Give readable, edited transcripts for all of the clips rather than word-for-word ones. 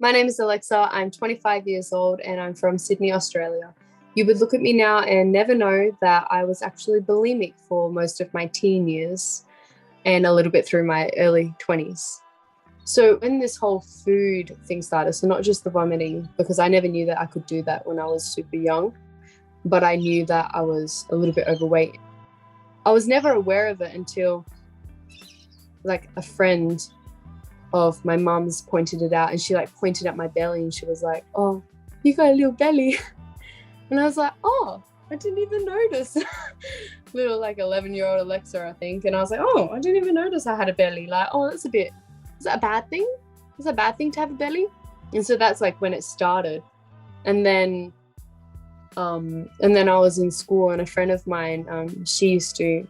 My name is Alexa. I'm 25 years old and I'm from Sydney, Australia. You would look at me now and never know that I was actually bulimic for most of my teen years and a little bit through my early 20s. So when this whole food thing started, so not just the vomiting, because I never knew that I could do that when I was super young, but I knew that I was a little bit overweight. I was never aware of it until like a friend of my mum's pointed it out, and she like pointed at my belly and she was like, "Oh, you got a little belly." And I was like, "Oh, I didn't even notice." Little like 11-year-old Alexa, I think. And I was like, "Oh, I didn't even notice I had a belly." Like, "Oh, is that a bad thing? Is that a bad thing to have a belly?" And so that's like when it started. And then I was in school, and a friend of mine, she used to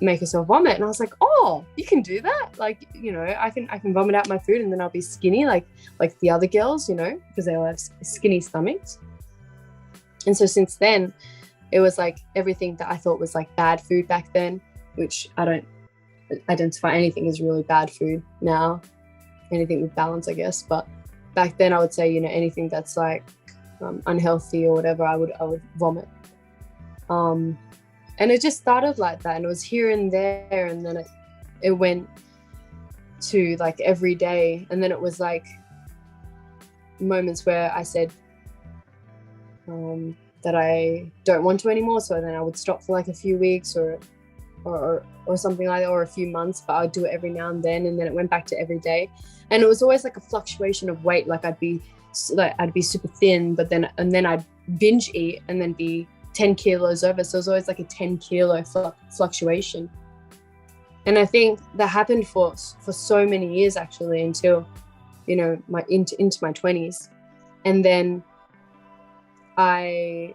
make herself vomit, and I was like, "Oh, you can do that? Like, I can vomit out my food, and then I'll be skinny like the other girls, because they all have skinny stomachs." And so since then, it was like everything that I thought was like bad food back then, which I don't identify anything as really bad food now. Anything with balance, I guess. But back then, I would say, anything that's like unhealthy or whatever, I would vomit. And it just started like that, and it was here and there, and then it went to like every day, and then it was like moments where I said that I don't want to anymore, so then I would stop for like a few weeks or something like that, or a few months, but I would do it every now and then it went back to every day. And it was always like a fluctuation of weight. Like I'd be super thin, but then I'd binge eat and then be 10 kilos over. So it was always like a 10 kilo fluctuation. And I think that happened for so many years actually, until, my into my 20s. And then I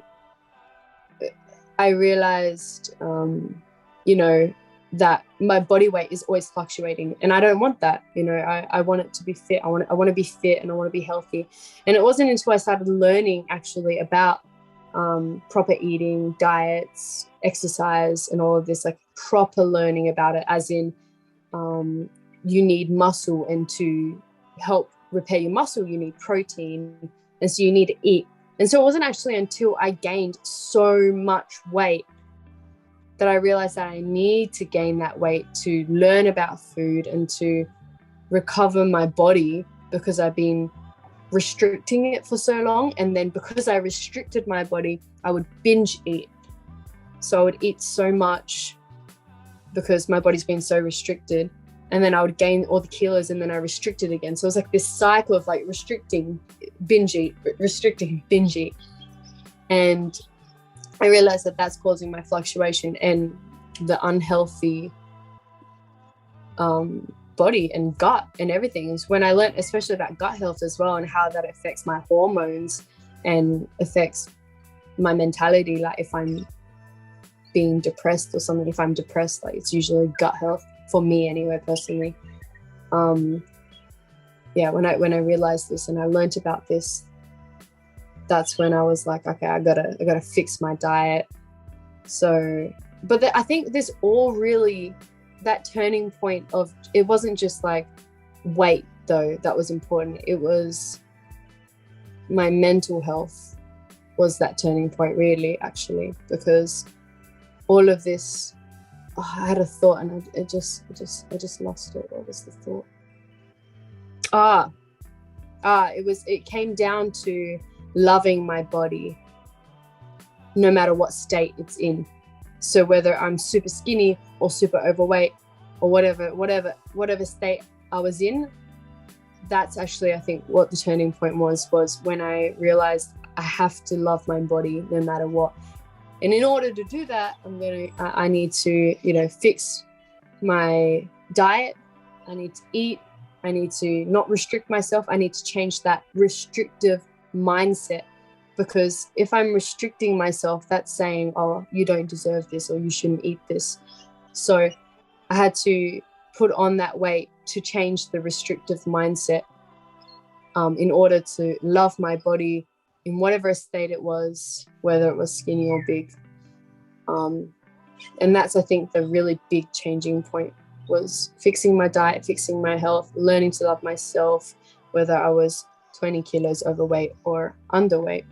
realized, that my body weight is always fluctuating, and I don't want that. I want it to be fit. I want to be fit, and I want to be healthy. And it wasn't until I started learning actually about proper eating, diets, exercise, and all of this, like proper learning about it, as in you need muscle, and to help repair your muscle, you need protein. And so you need to eat. And so it wasn't actually until I gained so much weight that I realized that I need to gain that weight to learn about food and to recover my body, because I've been restricting it for so long. And then because I restricted my body, I would binge eat. So I would eat so much because my body's been so restricted, and then I would gain all the kilos, and then I restricted again. So it was like this cycle of like restricting, binge eat, restricting, binge eat. And I realized that that's causing my fluctuation and the unhealthy body and gut and everything. Is when I learned especially about gut health as well, and how that affects my hormones and affects my mentality. Like if I'm being depressed or something, if I'm depressed, like it's usually gut health for me anyway, personally. When I realized this and I learned about this, that's when I was like, okay, I gotta fix my diet. So, but I think this all really, that turning point of, it wasn't just like weight though that was important. It was my mental health was that turning point really, actually, because all of this, I had a thought and I just lost it. What was the thought? It came down to loving my body no matter what state it's in. So whether I'm super skinny or super overweight or whatever state I was in, that's actually, I think, what the turning point was when I realized I have to love my body no matter what. And in order to do that, I need to, fix my diet. I need to eat. I need to not restrict myself. I need to change that restrictive mindset, because if I'm restricting myself, that's saying, oh, you don't deserve this or you shouldn't eat this. So I had to put on that weight to change the restrictive mindset in order to love my body in whatever state it was, whether it was skinny or big. And that's, I think, the really big changing point, was fixing my diet, fixing my health, learning to love myself, whether I was 20 kilos overweight or underweight.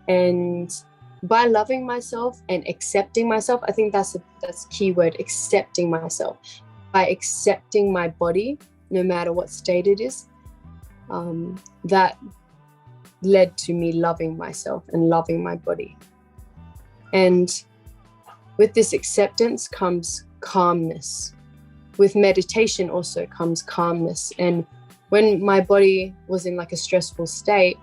And by loving myself and accepting myself, I think that's key word, accepting myself. By accepting my body, no matter what state it is, that led to me loving myself and loving my body. And with this acceptance comes calmness. With meditation also comes calmness. And when my body was in like a stressful state,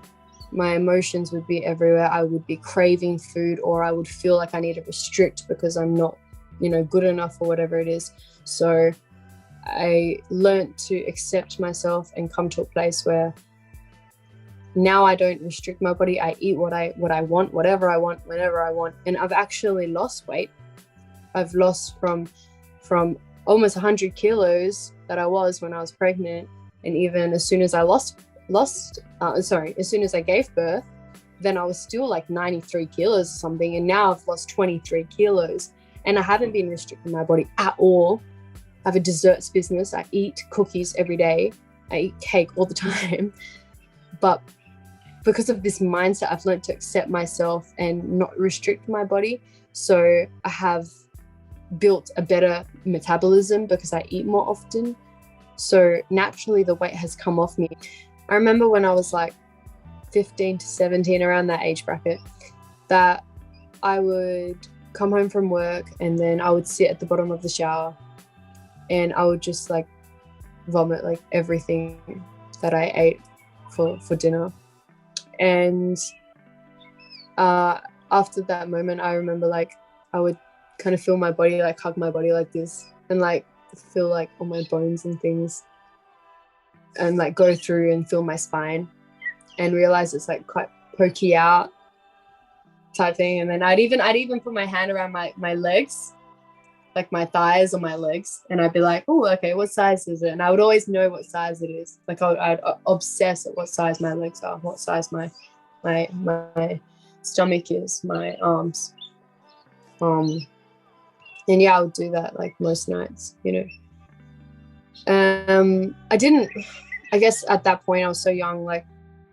my emotions would be everywhere. I would be craving food, or I would feel like I need to restrict because I'm not, good enough or whatever it is. So I learned to accept myself and come to a place where now I don't restrict my body. I eat what I want, whatever I want, whenever I want. And I've actually lost weight. I've lost from almost 100 kilos that I was when I was pregnant. And even as soon as I as soon as I gave birth, then I was still like 93 kilos or something. And now I've lost 23 kilos and I haven't been restricting my body at all. I have a desserts business. I eat cookies every day. I eat cake all the time. But because of this mindset, I've learned to accept myself and not restrict my body. So I have built a better metabolism because I eat more often. So naturally the weight has come off me. I remember when I was like 15 to 17, around that age bracket, that I would come home from work and then I would sit at the bottom of the shower and I would just like vomit like everything that I ate for dinner. And after that moment, I remember like I would kind of feel my body, like hug my body like this and like feel like all my bones and things and like go through and feel my spine and realize it's like quite pokey out type thing. And then I'd even put my hand around my legs, like my thighs or my legs, and I'd be like, oh, okay, what size is it? And I would always know what size it is. Like I'd obsess at what size my legs are, what size my stomach is, my arms. And yeah, I would do that like most nights, I guess at that point I was so young, like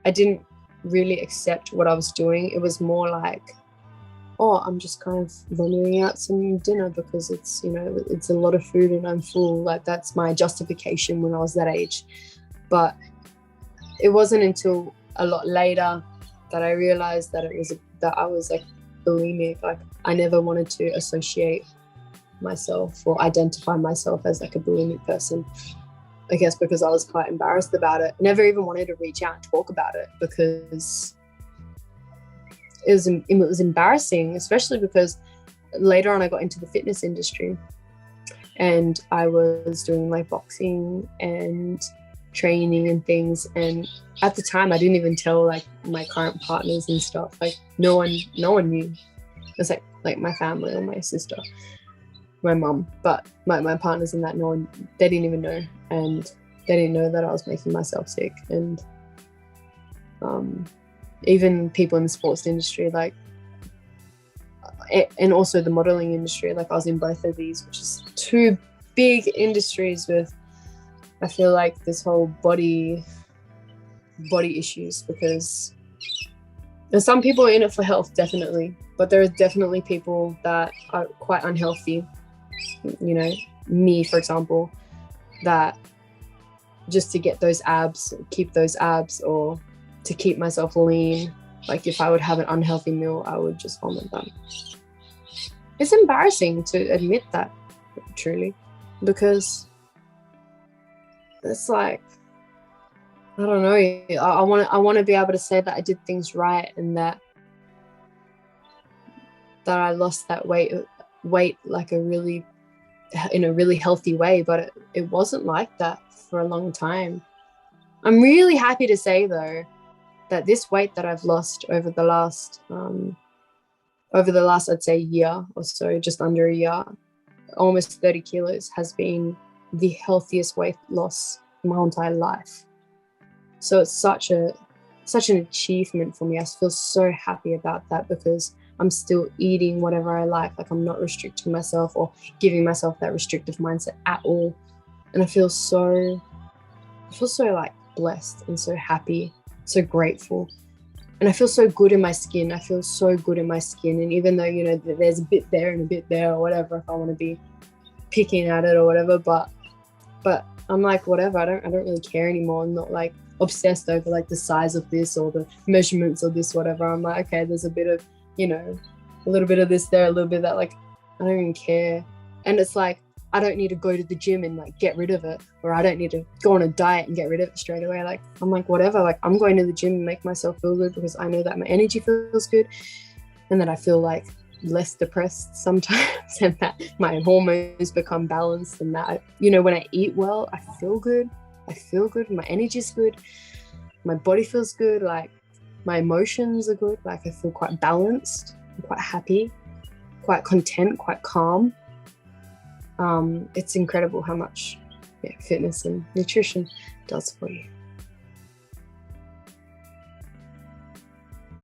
I didn't really accept what I was doing. It was more like, oh, I'm just kind of vomiting out some dinner because it's, it's a lot of food and I'm full. Like that's my justification when I was that age. But it wasn't until a lot later that I realized that that I was like bulimic. Like I never wanted to associate myself or identify myself as like a bulimic person. I guess because I was quite embarrassed about it. Never even wanted to reach out and talk about it because it was embarrassing, especially because later on I got into the fitness industry and I was doing like boxing and training and things. And at the time I didn't even tell like my current partners and stuff. Like no one knew. It was like my family or my sister, my mum, but my partners and that, no one, they didn't even know. And they didn't know that I was making myself sick. And even people in the sports industry, like, and also the modeling industry, like I was in both of these, which is two big industries with, I feel like, this whole body issues, because there's some people in it for health, definitely, but there are definitely people that are quite unhealthy. Me, for example, that just to get those abs, keep those abs, or to keep myself lean, like if I would have an unhealthy meal, I would just vomit them. It's embarrassing to admit that, truly, because it's like, I don't know, I want to be able to say that I did things right and that I lost that weight like in a really healthy way, but it wasn't like that for a long time. I'm really happy to say though that this weight that I've lost over the last I'd say year or so, just under a year, almost 30 kilos, has been the healthiest weight loss in my whole entire life. So it's such an achievement for me. I feel so happy about that because I'm still eating whatever I like I'm not restricting myself or giving myself that restrictive mindset at all. And I feel so like blessed and so happy, so grateful. And I feel so good in my skin. I feel so good in my skin. And even though, you know, there's a bit there and a bit there or whatever, if I want to be picking at it or whatever, but I'm like, whatever, I don't really care anymore. I'm not like obsessed over like the size of this or the measurements of this, whatever. I'm like, okay, there's a bit of, you know, a little bit of this there, a little bit of that, like, I don't even care. And it's like, I don't need to go to the gym and like get rid of it, or I don't need to go on a diet and get rid of it straight away. Like, I'm like, whatever, like I'm going to the gym and make myself feel good because I know that my energy feels good and that I feel like less depressed sometimes and that my hormones become balanced and that, you know, when I eat well, I feel good, my energy's good, my body feels good, like my emotions are good, like I feel quite balanced, I'm quite happy, quite content, quite calm. It's incredible how much fitness and nutrition does for you.